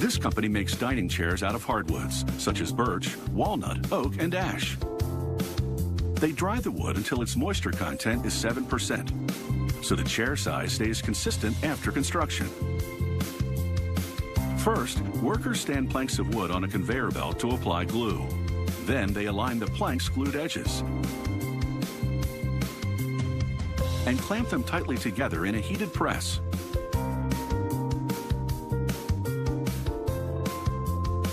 This company makes dining chairs out of hardwoods, such as birch, walnut, oak, and ash. They dry the wood until its moisture content is 7%, so the chair size stays consistent after construction. First, workers stand planks of wood on a conveyor belt to apply glue. Then they align the planks' glued edges and clamp them tightly together in a heated press.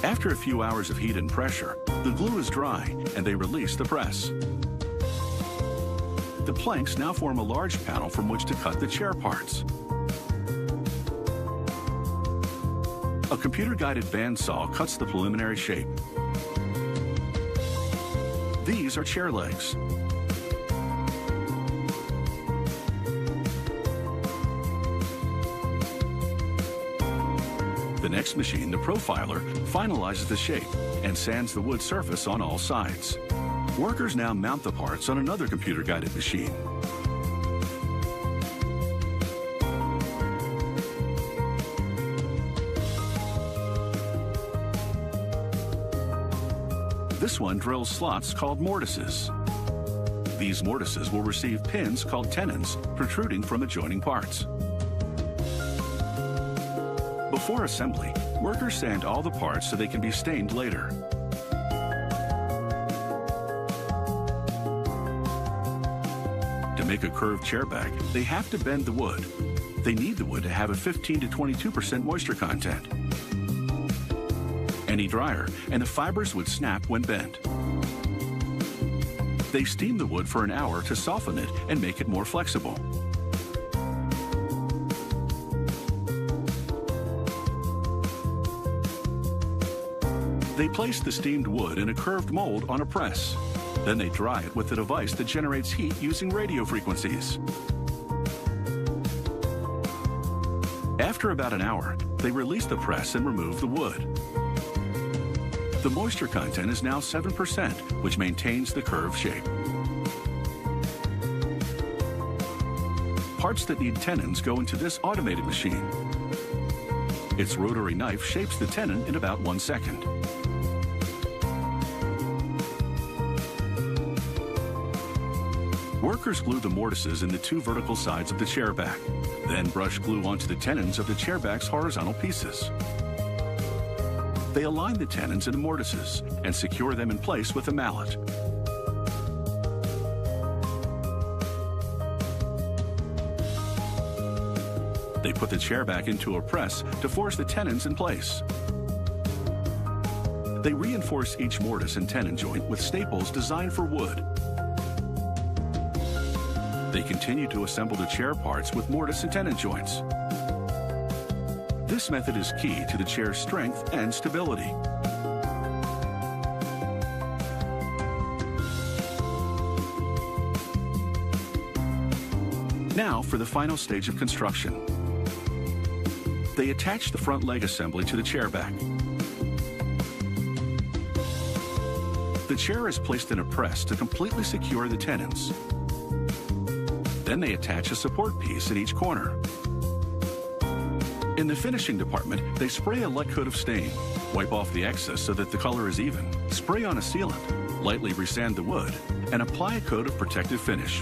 After a few hours of heat and pressure, the glue is dry and they release the press. The planks now form a large panel from which to cut the chair parts. A computer-guided bandsaw cuts the preliminary shape. These are chair legs. The next machine, the profiler, finalizes the shape and sands the wood surface on all sides. Workers now mount the parts on another computer-guided machine. This one drills slots called mortises. These mortises will receive pins called tenons protruding from adjoining parts. Before assembly, workers sand all the parts so they can be stained later. To make a curved chair back, they have to bend the wood. They need the wood to have a 15 to 22% moisture content. Any drier, and the fibers would snap when bent. They steam the wood for an hour to soften it and make it more flexible. They place the steamed wood in a curved mold on a press. Then they dry it with a device that generates heat using radio frequencies. After about an hour, they release the press and remove the wood. The moisture content is now 7%, which maintains the curved shape. Parts that need tenons go into this automated machine. Its rotary knife shapes the tenon in about 1 second. Workers glue the mortises in the two vertical sides of the chair back, then brush glue onto the tenons of the chair back's horizontal pieces. They align the tenons and mortises and secure them in place with a mallet. They put the chair back into a press to force the tenons in place. They reinforce each mortise and tenon joint with staples designed for wood. They continue to assemble the chair parts with mortise and tenon joints. This method is key to the chair's strength and stability. Now for the final stage of construction. They attach the front leg assembly to the chair back. The chair is placed in a press to completely secure the tenons. Then they attach a support piece in each corner. In the finishing department, they spray a light coat of stain, wipe off the excess so that the color is even, spray on a sealant, lightly resand the wood, and apply a coat of protective finish.